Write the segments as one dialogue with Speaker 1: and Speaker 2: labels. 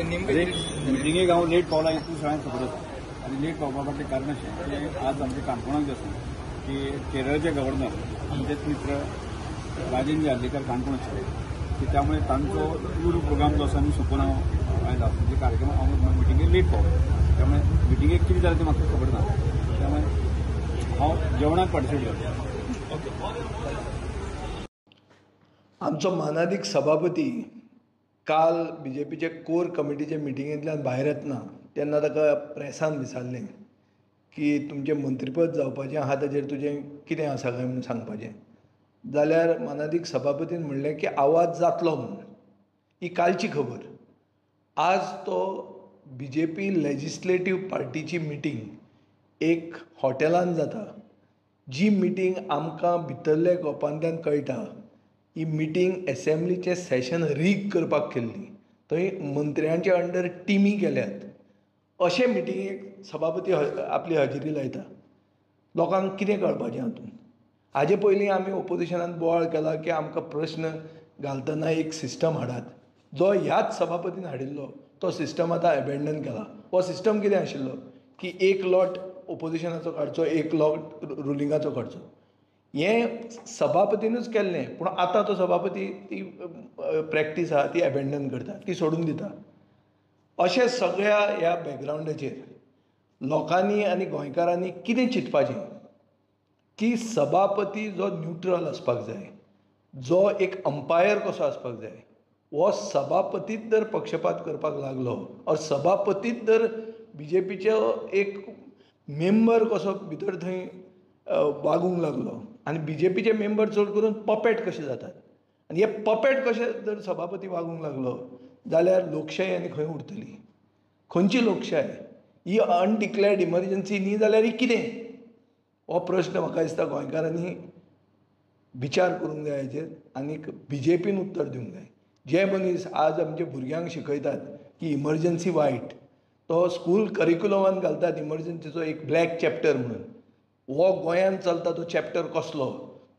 Speaker 1: मिटिंगेक हांव लेट पावला हेतून सगळ्यांक खबर आसा आनी लेट पावपा फाटलें कारण अशें की आज आमच्या काणकोणाक जें आसा की केरळचे गव्हर्नर आमचेच मित्र राजेंद्र आर्लेकर काणकोण आशिल्ले की त्यामुळे तांचो टूर प्रोग्राम जो आसा आमी सोंपोवन हांव आयला म्हणजे कार्यक्रम हांव मिटिंगेक लेट पावलो त्यामुळे मिटिंगेक कितें जालें तें म्हाका खबर ना त्यामुळे हांव जेवणाक पार्टिसिपेट जालो.
Speaker 2: आमचो मानादीक सभापती काल बीजेपीचे कोर कमिटीचे मिटिंगेंतल्यान भायर येतना तेन्ना ताका प्रेसान विचारलें की तुमचें मंत्रीपद जावपाचें आहा ताचेर तुजें कितें आसा काय म्हणून सांगपाचें जाल्यार मानादीक सभापतीन म्हणलें की आवाज जातलो म्हणून. ही कालची खबर. आज तो बीजेपी लेजिस्लेटीव पार्टीची मिटींग एक हॉटेलान जाता जी मिटींग आमकां भितरल्या गोपांतल्यान कळटा ही मिटींग एसेंब्लीचें सेशन रीग करपाक केल्ली. थंय मंत्र्यांचे अंडर टिमी केल्यात अशे मिटिंगेक सभापती आपली हजेरी लायता. लोकांक कितें कळपाचें हातून. हाजे पयलीं आमी ओपोजिशनान बोवाळ केला की आमकां प्रश्न घालतना एक सिस्टम हाडात. जो ह्याच सभापतीन हाडिल्लो तो सिस्टम आतां एबेंडन केला. हो सिस्टम कितें आशिल्लो की एक लॉट ओपोजिशनाचो काडचो एक लॉट रुलिंगाचो काडचो. हें सभापतीनूच केल्लें पूण आतां तो सभापती ती प्रॅक्टीस आहा ती एबेंडन करता ती सोडून दिता. अशें सगळ्या ह्या बॅकग्रावंडाचेर लोकांनी आनी गोंयकारांनी कितें चिंतपाचें की सभापती जो न्यूट्रल आसपाक जाय जो एक अंपायर कसो आसपाक जाय हो सभापतीच जर पक्षपात करपाक लागलो और सभापतीच जर बीजेपीचो एक मेंबर कसो भितर थंय वागूंक लागलो आनी बीजेपीचे मेंबर चड करून पपेट कशे जातात आनी हे पपेट कशे जर सभापती वागूंक लागलो जाल्यार लोकशाय आनी खंय उरतली. खंयची लोकशाय ही अनडिक्लेर्ड इमर्जन्सी न्ही जाल्यार ही कितें हो प्रश्न म्हाका दिसता गोंयकारांनी विचार करूंक जाय हेचेर आनीक बीजेपीन उत्तर दिवंक जाय. जे मनीस आज आमच्या भुरग्यांक शिकयतात की इमर्जन्सी वायट तो स्कूल करिक्युलमान घालतात इमर्जन्सीचो एक ब्लॅक चॅप्टर म्हणून हो गोंयांत चलता तो चॅप्टर कसलो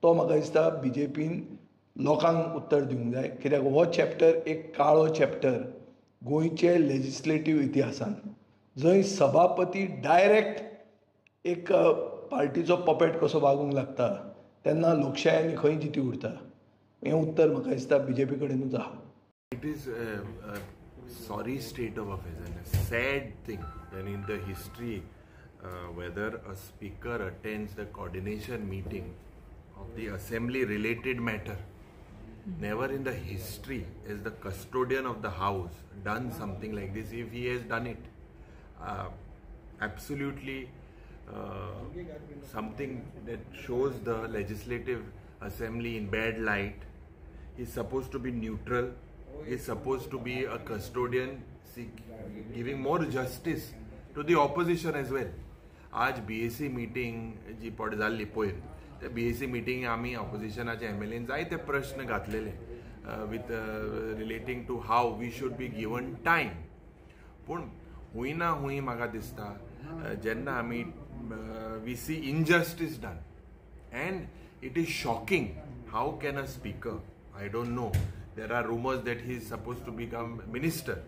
Speaker 2: तो म्हाका दिसता बीजेपीन लोकांक उत्तर दिवंक जाय. कित्याक हो चॅप्टर एक काळो चॅप्टर गोंयचे लेजिस्लेटीव इतिहासान जंय सभापती डायरेक्ट एक पार्टीचो पपेट कसो वागूंक लागता तेन्ना लोकशाय आनी खंय जिती उरता. हें उत्तर म्हाका दिसता बीजेपी कडेनूच आहा.
Speaker 3: It is a sorry state of affairs and a sad thing when in the history whether a speaker attends the coordination meeting of the assembly related matter, never in the history has the custodian of the house done something like this. If he has done it, absolutely something that shows the legislative assembly in bad light. He is supposed to be neutral. He is supposed to be a custodian, giving more justice to the opposition as well. आज BAC meeting जी पड जाल्ली पयर त्या BAC meeting आमी oppositionाचे MLAन जायते प्रश्न घातलेले with relating to how we should be given time. पूण हुंय ना हुंय म्हाका दिसता जेन्ना आमी we see injustice done and it is shocking. How can a speaker, I don't know, there are rumors that he is supposed to become minister.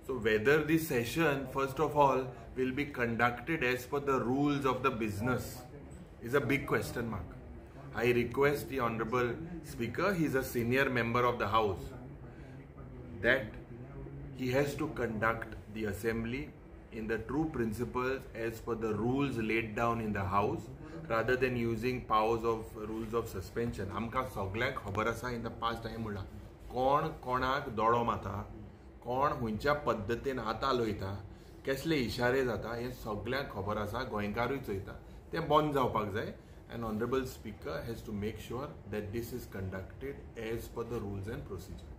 Speaker 3: So whether this session first of all will be conducted as per the rules of the business is a big question mark. I request the honorable speaker, he is a senior member of the house, that he has to conduct the assembly in the true principles as per the rules laid down in the house rather than using powers of rules of suspension. आमकां सगळ्यांक खबर आसा in the past हांवें म्हणलां कोण कोणाक दोळो माता कोण खंयच्या पद्दतीन हात हालयता कसले इशारे जाता हें सगळ्यांक खबर आसा गोंयकारूय चोयता तें बंद जावपाक जाय. An honorable speaker has to make sure that this is conducted as per the rules and procedure.